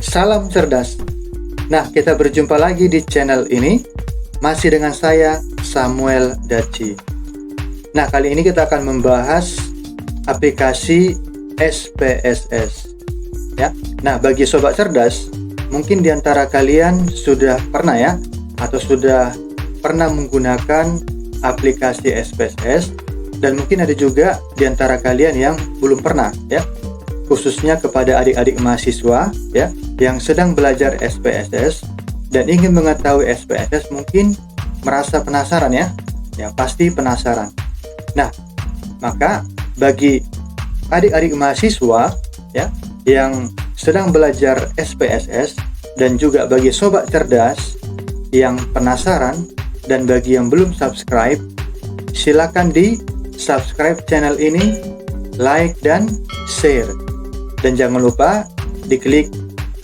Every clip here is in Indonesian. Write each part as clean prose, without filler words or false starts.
Salam cerdas. Nah, kita berjumpa lagi di channel ini, masih dengan saya, Samuel Daci. Nah, kali ini kita akan membahas aplikasi SPSS. Ya. Nah, bagi sobat cerdas, mungkin di antara kalian sudah pernah ya, atau sudah pernah menggunakan aplikasi SPSS, dan mungkin ada juga di antara kalian yang belum pernah ya, khususnya kepada adik-adik mahasiswa ya yang sedang belajar SPSS dan ingin mengetahui SPSS, mungkin merasa penasaran ya. Ya, pasti penasaran. Nah, maka bagi adik-adik mahasiswa ya yang sedang belajar SPSS dan juga bagi sobat cerdas yang penasaran dan bagi yang belum subscribe, silakan di subscribe channel ini, like dan share. Dan jangan lupa diklik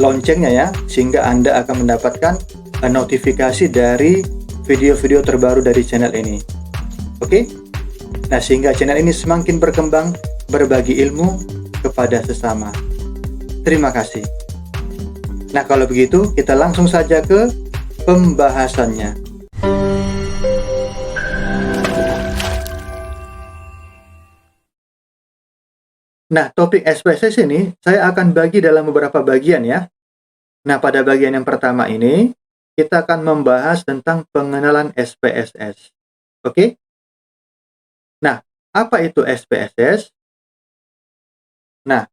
loncengnya ya, sehingga Anda akan mendapatkan notifikasi dari video-video terbaru dari channel ini. Oke? Nah, sehingga channel ini semakin berkembang, berbagi ilmu kepada sesama. Terima kasih. Nah, kalau begitu kita langsung saja ke pembahasannya. Nah, topik SPSS ini saya akan bagi dalam beberapa bagian ya. Nah, pada bagian yang pertama ini, kita akan membahas tentang pengenalan SPSS. Oke? Nah, apa itu SPSS? Nah,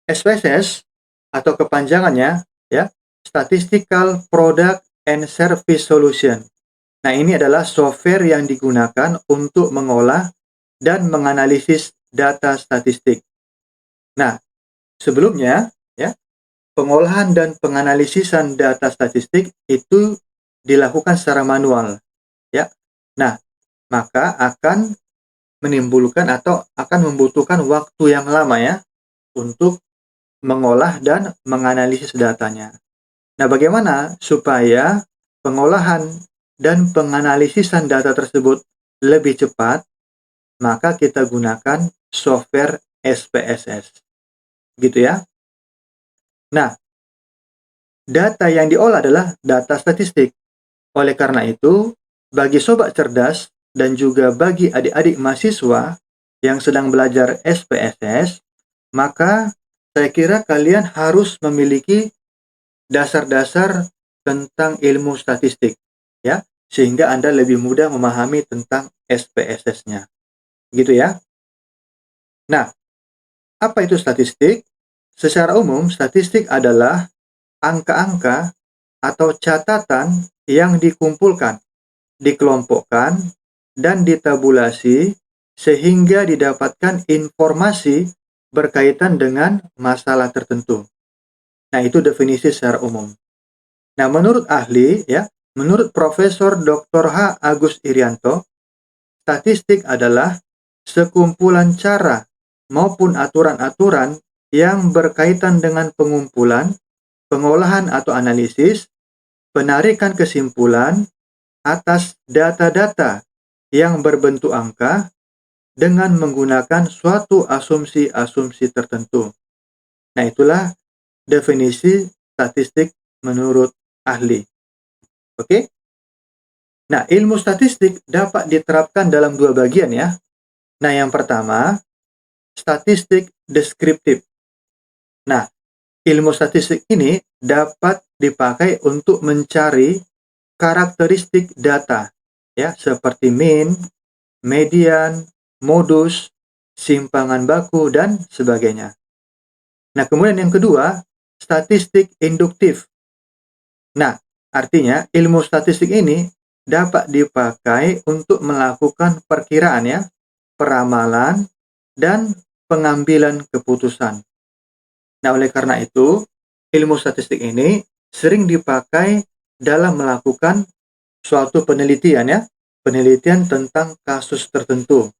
SPSS atau kepanjangannya ya, Statistical Product and Service Solution. Nah, ini adalah software yang digunakan untuk mengolah dan menganalisis data statistik. Nah, sebelumnya ya, pengolahan dan penganalisisan data statistik itu dilakukan secara manual ya. Nah, maka akan menimbulkan atau akan membutuhkan waktu yang lama ya untuk mengolah dan menganalisis datanya. Nah, bagaimana supaya pengolahan dan penganalisisan data tersebut lebih cepat? Maka kita gunakan software SPSS. Gitu ya. Nah, data yang diolah adalah data statistik. Oleh karena itu, bagi sobat cerdas dan juga bagi adik-adik mahasiswa yang sedang belajar SPSS, maka saya kira kalian harus memiliki dasar-dasar tentang ilmu statistik ya, sehingga Anda lebih mudah memahami tentang SPSS-nya. Gitu ya. Nah, apa itu statistik? Secara umum, statistik adalah angka-angka atau catatan yang dikumpulkan, dikelompokkan, dan ditabulasi sehingga didapatkan informasi berkaitan dengan masalah tertentu. Nah, itu definisi secara umum. Nah, menurut ahli ya, menurut Profesor Dr. H. Agus Irianto, statistik adalah sekumpulan cara maupun aturan-aturan yang berkaitan dengan pengumpulan, pengolahan atau analisis, penarikan kesimpulan atas data-data yang berbentuk angka dengan menggunakan suatu asumsi-asumsi tertentu. Nah, itulah definisi statistik menurut ahli. Oke? Nah, ilmu statistik dapat diterapkan dalam dua bagian ya. Nah, yang pertama, statistik deskriptif. Nah, ilmu statistik ini dapat dipakai untuk mencari karakteristik data ya, seperti mean, median, modus, simpangan baku dan sebagainya. Nah, kemudian yang kedua, statistik induktif. Nah, artinya ilmu statistik ini dapat dipakai untuk melakukan perkiraan ya, peramalan dan pengambilan keputusan. Nah, oleh karena itu, ilmu statistik ini sering dipakai dalam melakukan suatu penelitian ya, penelitian tentang kasus tertentu.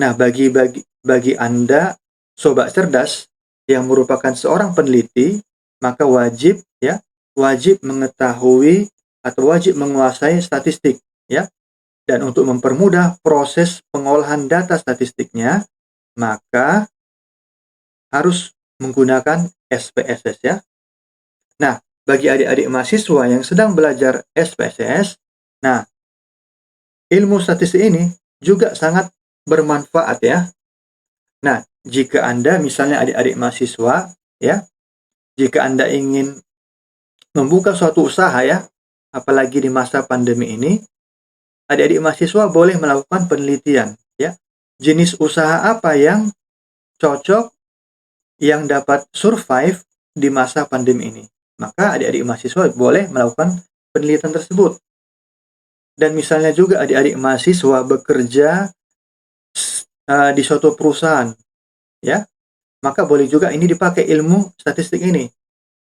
Nah, bagi Anda sobat cerdas yang merupakan seorang peneliti, maka wajib mengetahui atau wajib menguasai statistik ya. Dan untuk mempermudah proses pengolahan data statistiknya, maka harus menggunakan SPSS ya. Nah, bagi adik-adik mahasiswa yang sedang belajar SPSS, nah, ilmu statistik ini juga sangat bermanfaat ya. Nah, jika Anda misalnya adik-adik mahasiswa ya, jika Anda ingin membuka suatu usaha ya, apalagi di masa pandemi ini, adik-adik mahasiswa boleh melakukan penelitian ya. Jenis usaha apa yang cocok, yang dapat survive di masa pandemi ini. Maka adik-adik mahasiswa boleh melakukan penelitian tersebut. Dan misalnya juga adik-adik mahasiswa bekerja di suatu perusahaan ya, maka boleh juga ini dipakai ilmu statistik ini.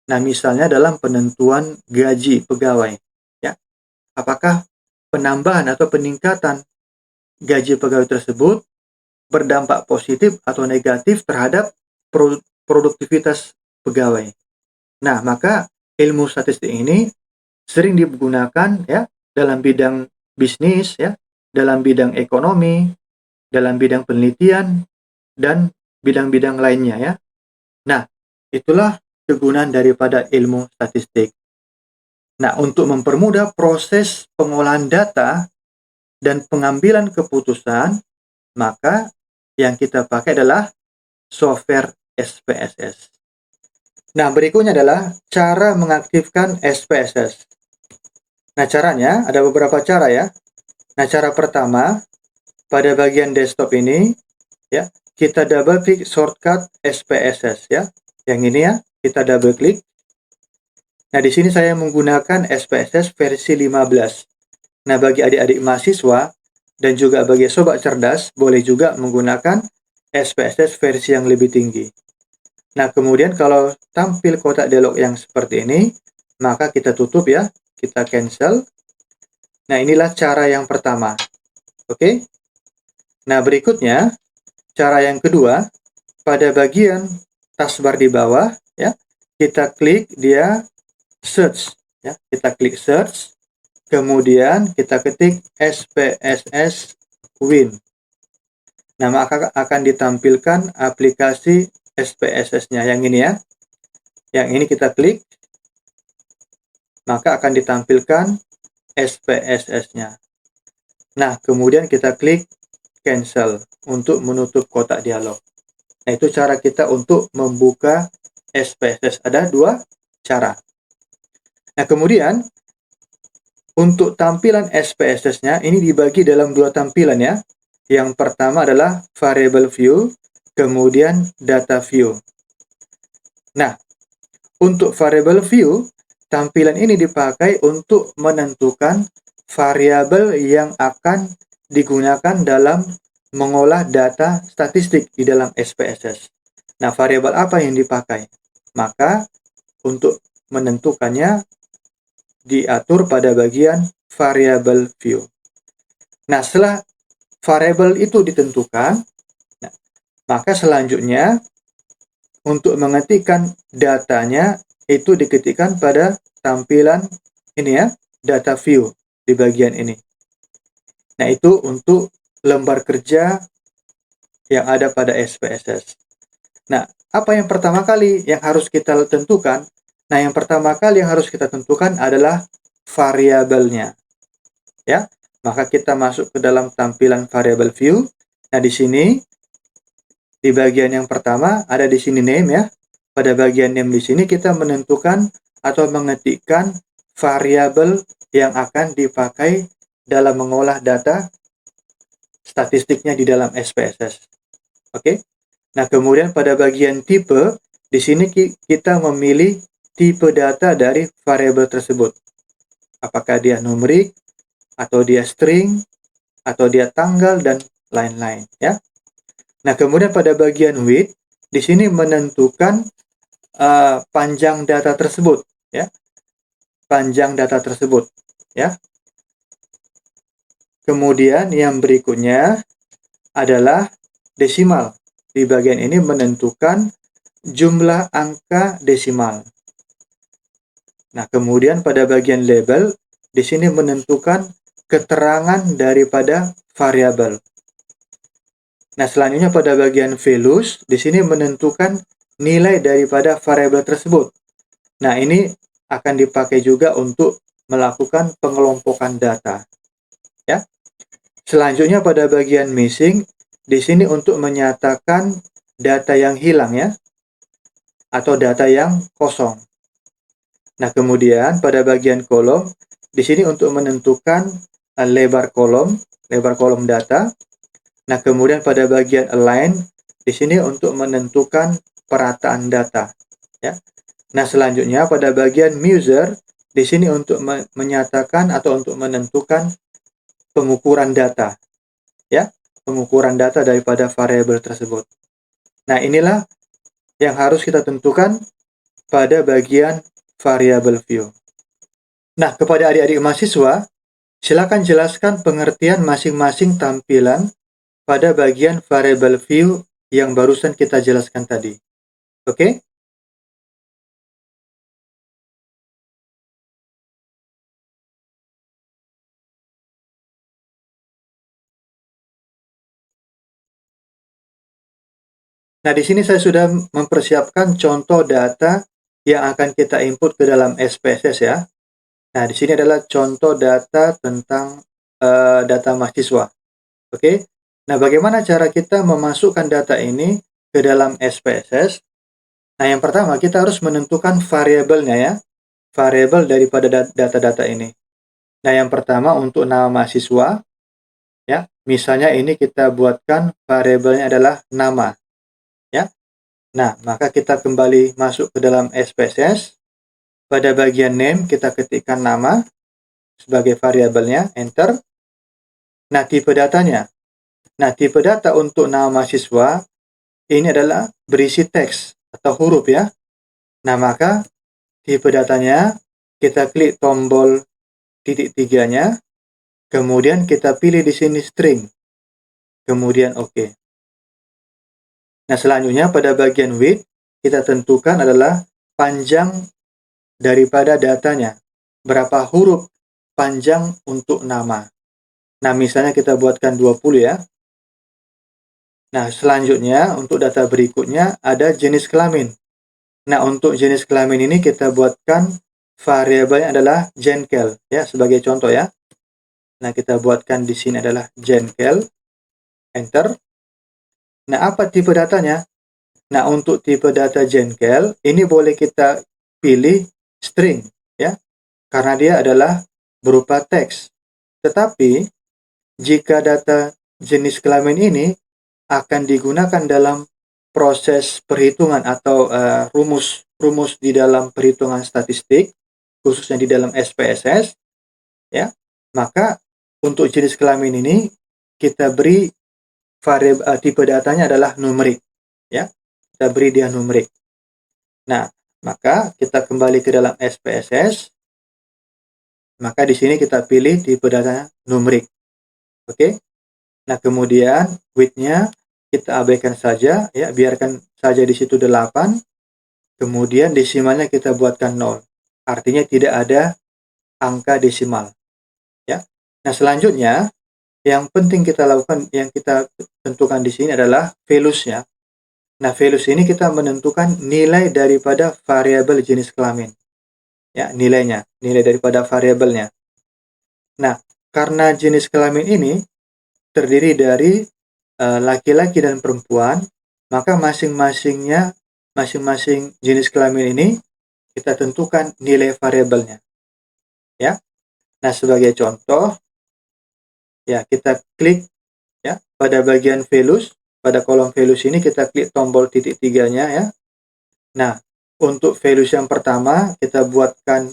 Nah, misalnya dalam penentuan gaji pegawai ya. Apakah penambahan atau peningkatan gaji pegawai tersebut berdampak positif atau negatif terhadap produktivitas pegawai. Nah, maka ilmu statistik ini sering digunakan ya dalam bidang bisnis ya, dalam bidang ekonomi, dalam bidang penelitian dan bidang-bidang lainnya ya. Nah, itulah kegunaan daripada ilmu statistik. Nah, untuk mempermudah proses pengolahan data dan pengambilan keputusan, maka yang kita pakai adalah software SPSS. Nah, berikutnya adalah cara mengaktifkan SPSS. Nah, caranya ada beberapa cara ya. Nah, cara pertama, pada bagian desktop ini, ya, kita double klik shortcut SPSS ya. Yang ini ya, kita double klik. Nah, di sini saya menggunakan SPSS versi 15. Nah, bagi adik-adik mahasiswa dan juga bagi sobat cerdas, boleh juga menggunakan SPSS versi yang lebih tinggi. Nah, kemudian kalau tampil kotak dialog yang seperti ini, maka kita tutup ya, kita cancel. Nah, inilah cara yang pertama. Oke? Nah, berikutnya, cara yang kedua, pada bagian taskbar di bawah, ya, kita klik dia search. Ya, kita klik search, kemudian kita ketik SPSS Win. Nah, maka akan ditampilkan aplikasi SPSS-nya yang ini ya. Yang ini kita klik, maka akan ditampilkan SPSS-nya. Nah, kemudian kita klik cancel untuk menutup kotak dialog. Nah, itu cara kita untuk membuka SPSS. Ada dua cara. Nah, kemudian untuk tampilan SPSS-nya ini dibagi dalam dua tampilan ya. Yang pertama adalah variable view, kemudian data view. Nah, untuk variable view, tampilan ini dipakai untuk menentukan variabel yang akan digunakan dalam mengolah data statistik di dalam SPSS. Nah, variabel apa yang dipakai? Maka, untuk menentukannya diatur pada bagian variable view. Nah, setelah variabel itu ditentukan, maka selanjutnya untuk mengetikkan datanya itu diketikkan pada tampilan ini ya, data view di bagian ini. Nah, itu untuk lembar kerja yang ada pada SPSS. Nah, apa yang pertama kali yang harus kita tentukan? Nah, yang pertama kali yang harus kita tentukan adalah variabelnya. Ya, maka kita masuk ke dalam tampilan variable view. Nah, di sini di bagian yang pertama ada di sini name ya. Pada bagian name di sini kita menentukan atau mengetikkan variabel yang akan dipakai dalam mengolah data statistiknya di dalam SPSS. Oke. Nah, kemudian pada bagian tipe, di sini kita memilih tipe data dari variabel tersebut. Apakah dia numerik, atau dia string, atau dia tanggal, dan lain-lain ya. Nah, kemudian pada bagian width, di sini menentukan panjang data tersebut ya. Panjang data tersebut ya. Kemudian yang berikutnya adalah desimal. Di bagian ini menentukan jumlah angka desimal. Nah, kemudian pada bagian label, di sini menentukan keterangan daripada variabel. Nah, selanjutnya pada bagian values, di sini menentukan nilai daripada variabel tersebut. Nah, ini akan dipakai juga untuk melakukan pengelompokan data, ya. Selanjutnya pada bagian missing, di sini untuk menyatakan data yang hilang, ya, atau data yang kosong. Nah, kemudian pada bagian kolom, di sini untuk menentukan lebar kolom data. Nah, kemudian pada bagian align, di sini untuk menentukan perataan data, ya. Nah, selanjutnya pada bagian measure, di sini untuk menyatakan atau untuk menentukan pengukuran data, ya, pengukuran data daripada variabel tersebut. Nah, inilah yang harus kita tentukan pada bagian variable view. Nah, kepada adik-adik mahasiswa, silakan jelaskan pengertian masing-masing tampilan pada bagian variable view yang barusan kita jelaskan tadi. Oke? Nah, di sini saya sudah mempersiapkan contoh data yang akan kita input ke dalam SPSS, ya. Nah, di sini adalah contoh data tentang data mahasiswa. Oke? Nah, bagaimana cara kita memasukkan data ini ke dalam SPSS? Nah, yang pertama kita harus menentukan variabelnya, ya. Variabel daripada data-data ini. Nah, yang pertama untuk nama mahasiswa, ya. Misalnya ini kita buatkan variabelnya adalah nama, ya. Nah, maka kita kembali masuk ke dalam SPSS. Pada bagian name kita ketikkan nama sebagai variabelnya, enter. Nah, tipe datanya. Nah, tipe data untuk nama mahasiswa ini adalah berisi teks atau huruf, ya. Nah, maka tipe datanya kita klik tombol titik tiganya, kemudian kita pilih di sini string, kemudian OK. Nah, selanjutnya pada bagian width kita tentukan adalah panjang daripada datanya. Berapa huruf panjang untuk nama. Nah, misalnya kita buatkan 20, ya. Nah, selanjutnya untuk data berikutnya ada jenis kelamin. Nah, untuk jenis kelamin ini kita buatkan variabelnya adalah Jenkel, ya, sebagai contoh, ya. Nah, kita buatkan di sini adalah Jenkel, enter. Nah, apa tipe datanya? Nah, untuk tipe data Jenkel ini boleh kita pilih string, ya, karena dia adalah berupa teks. Tetapi jika data jenis kelamin ini akan digunakan dalam proses perhitungan atau rumus di dalam perhitungan statistik, khususnya di dalam SPSS, ya, maka untuk jenis kelamin ini kita beri variabel tipe datanya adalah numerik, ya, kita beri dia numerik. Nah, maka kita kembali ke dalam SPSS, maka di sini kita pilih tipe datanya numerik. Oke. Nah, kemudian width-nya kita abaikan saja, ya, biarkan saja di situ 8. Kemudian desimalnya kita buatkan 0. Artinya tidak ada angka desimal, ya. Nah, selanjutnya yang penting kita lakukan, yang kita tentukan di sini adalah values-nya. Nah, values ini kita menentukan nilai daripada variabel jenis kelamin, ya, nilai daripada variabelnya. Nah, karena jenis kelamin ini terdiri dari laki-laki dan perempuan, maka masing-masing jenis kelamin ini kita tentukan nilai variabelnya, ya. Nah, sebagai contoh, ya, kita klik, ya, pada bagian values, pada kolom values ini kita klik tombol titik tiganya, ya. Nah, untuk values yang pertama kita buatkan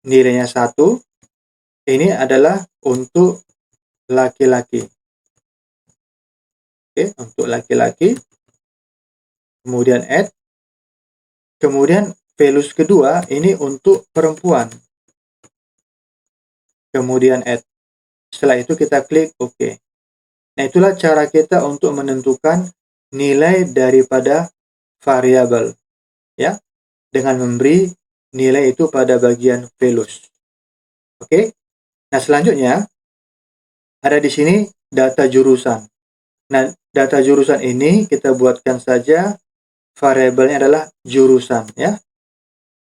nilainya 1. Ini adalah untuk laki-laki. Oke, untuk laki-laki. Kemudian add. Kemudian values kedua ini untuk perempuan. Kemudian add. Setelah itu kita klik OK. Nah, itulah cara kita untuk menentukan nilai daripada variabel, ya, dengan memberi nilai itu pada bagian values. Oke. Nah, selanjutnya ada di sini data jurusan. Nah, data jurusan ini kita buatkan saja variabelnya adalah jurusan ya.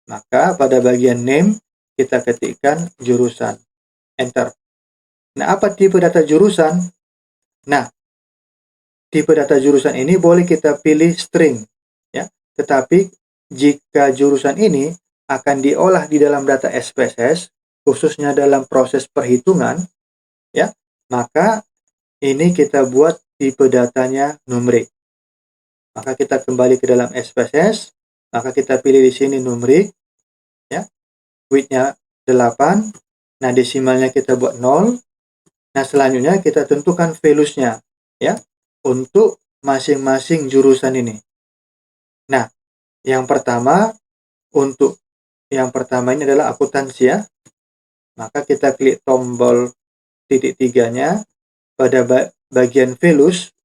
Maka pada bagian name kita ketikkan jurusan, enter. Nah, apa tipe data jurusan? Nah, tipe data jurusan ini boleh kita pilih string ya. Tetapi jika jurusan ini akan diolah di dalam data SPSS, khususnya dalam proses perhitungan ya, maka ini kita buat tipe datanya numerik. Maka kita kembali ke dalam SPSS, maka kita pilih di sini numerik ya. Width-nya 8. Nah, desimalnya kita buat 0. Nah, selanjutnya kita tentukan values-nya ya untuk masing-masing jurusan ini. Nah, untuk yang pertama ini adalah akuntansi ya. Maka kita klik tombol titik tiganya pada bagian values,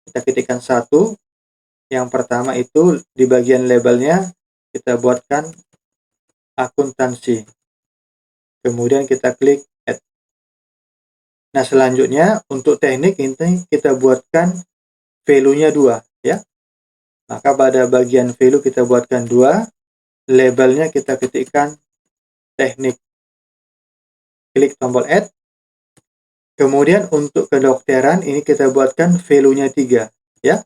kita ketikkan 1. Yang pertama itu di bagian labelnya kita buatkan akuntansi. Kemudian kita klik add. Nah, selanjutnya untuk teknik ini kita buatkan value-nya 2 ya. Maka pada bagian value kita buatkan 2, labelnya kita ketikkan teknik. Klik tombol add. Kemudian untuk kedokteran ini kita buatkan value-nya 3 ya.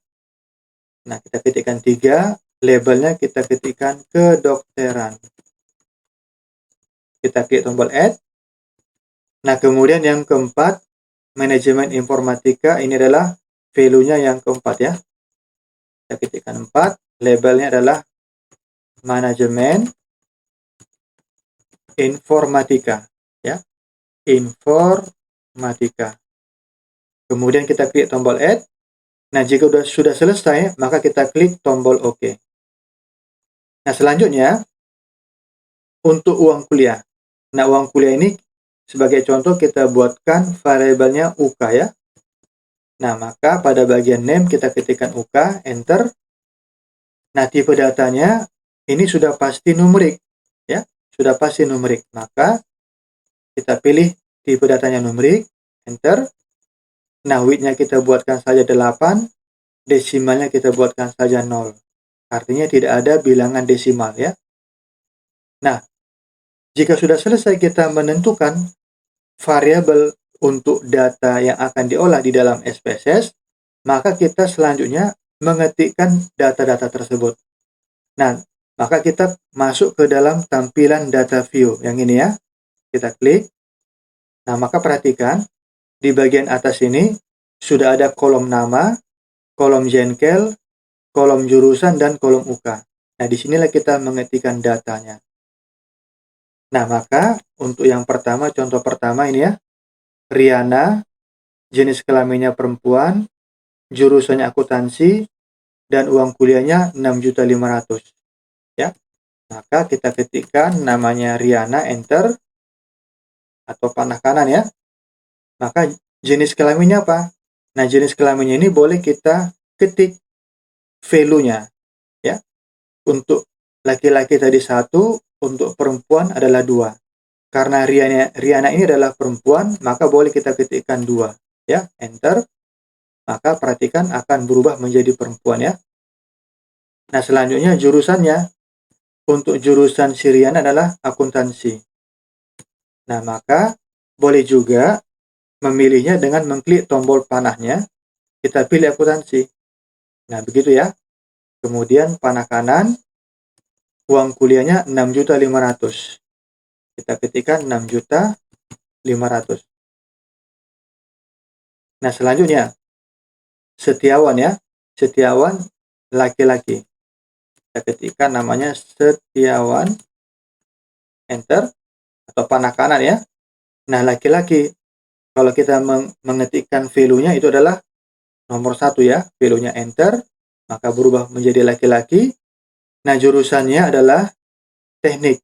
Nah, kita ketikkan 3, labelnya kita ketikkan kedokteran. Kita klik tombol add. Nah, kemudian yang keempat, manajemen informatika, ini adalah value-nya yang keempat ya. Kita ketikkan 4, labelnya adalah manajemen informatika ya. Informatika. Kemudian kita klik tombol add. Nah, jika sudah selesai, maka kita klik tombol OK. Nah, selanjutnya untuk uang kuliah. Nah, uang kuliah ini sebagai contoh kita buatkan variabelnya UK ya. Nah, maka pada bagian name kita ketikkan UK, enter. Nah, tipe datanya ini sudah pasti numerik ya. Sudah pasti numerik. Maka kita pilih tipe datanya numerik, enter. Nah, width-nya kita buatkan saja 8, desimalnya kita buatkan saja 0. Artinya tidak ada bilangan desimal ya. Nah, jika sudah selesai kita menentukan variabel untuk data yang akan diolah di dalam SPSS, maka kita selanjutnya mengetikkan data-data tersebut. Nah, maka kita masuk ke dalam tampilan data view yang ini ya. Kita klik. Nah, maka perhatikan di bagian atas ini sudah ada kolom nama, kolom jengkel, kolom jurusan, dan kolom UK. Nah, disinilah kita mengetikkan datanya. Nah, maka untuk yang pertama, contoh pertama ini ya, Riana, jenis kelaminnya perempuan, jurusannya akuntansi, dan uang kuliahnya 6.500.000 ya. Maka kita ketikkan namanya Riana, enter, atau panah kanan ya. Maka jenis kelaminnya apa? Nah, jenis kelaminnya ini boleh kita ketik value-nya ya. Untuk laki-laki tadi 1, untuk perempuan adalah 2. Karena Riana ini adalah perempuan, maka boleh kita ketikkan 2 ya, enter. Maka perhatikan akan berubah menjadi perempuan ya. Nah, selanjutnya jurusannya. Untuk jurusan si Riana adalah akuntansi. Nah, maka boleh juga memilihnya dengan mengklik tombol panahnya, kita pilih akuntansi. Nah, begitu ya. Kemudian panah kanan, uang kuliahnya 6.500.000. Kita ketikkan 6.500.000. Nah, selanjutnya Setiawan ya. Setiawan laki-laki. Kita ketikkan namanya Setiawan, enter, atau panah kanan ya. Nah, laki-laki, kalau kita mengetikkan value-nya itu adalah nomor 1 ya, value-nya enter, maka berubah menjadi laki-laki. Nah, jurusannya adalah teknik.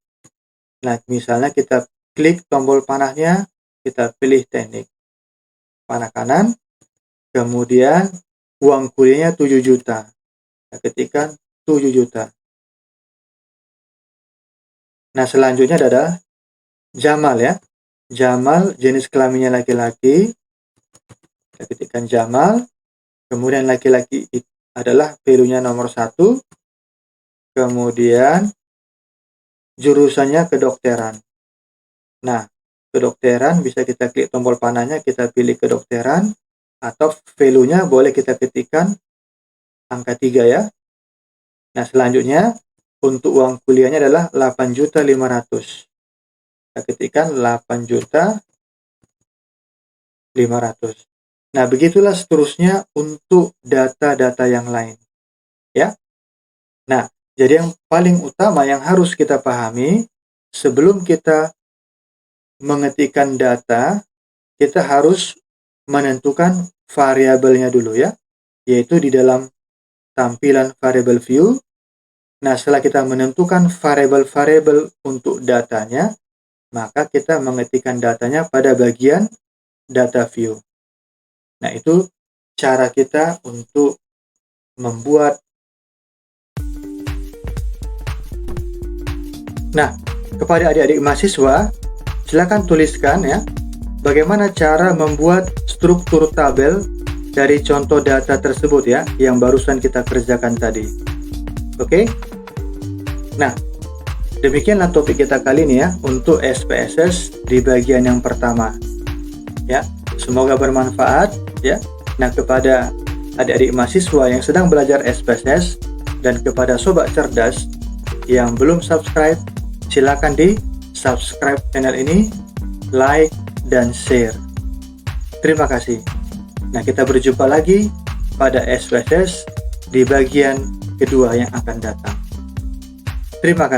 Nah, misalnya kita klik tombol panahnya, kita pilih teknik. Panah kanan, kemudian uang kuliahnya 7 juta. Kita ketikkan 7 juta. Nah, selanjutnya adalah Jamal ya. Jamal, jenis kelaminnya laki-laki. Kita ketikkan Jamal. Kemudian laki-laki adalah value-nya nomor 1. kemudian jurusannya kedokteran. Nah, kedokteran bisa kita klik tombol panahnya, kita pilih kedokteran, atau value-nya boleh kita ketikkan angka 3 ya. Nah, selanjutnya untuk uang kuliahnya adalah 8.500.000. Kita ketikkan 8.500.000. Nah, begitulah seterusnya untuk data-data yang lain. Ya. Nah, jadi yang paling utama yang harus kita pahami sebelum kita mengetikkan data, kita harus menentukan variabelnya dulu ya, yaitu di dalam tampilan variable view. Nah, setelah kita menentukan variabel-variabel untuk datanya, maka kita mengetikkan datanya pada bagian data view. Nah, itu cara kita untuk membuat. Nah, kepada adik-adik mahasiswa, silakan tuliskan ya, bagaimana cara membuat struktur tabel dari contoh data tersebut ya, yang barusan kita kerjakan tadi. Oke? Nah, demikianlah topik kita kali ini ya, untuk SPSS di bagian yang pertama. Ya, semoga bermanfaat ya. Nah, kepada adik-adik mahasiswa yang sedang belajar SPSS dan kepada sobat cerdas yang belum subscribe, silakan di subscribe channel ini, like dan share. Terima kasih. Nah, kita berjumpa lagi pada SPSS di bagian kedua yang akan datang. Terima kasih.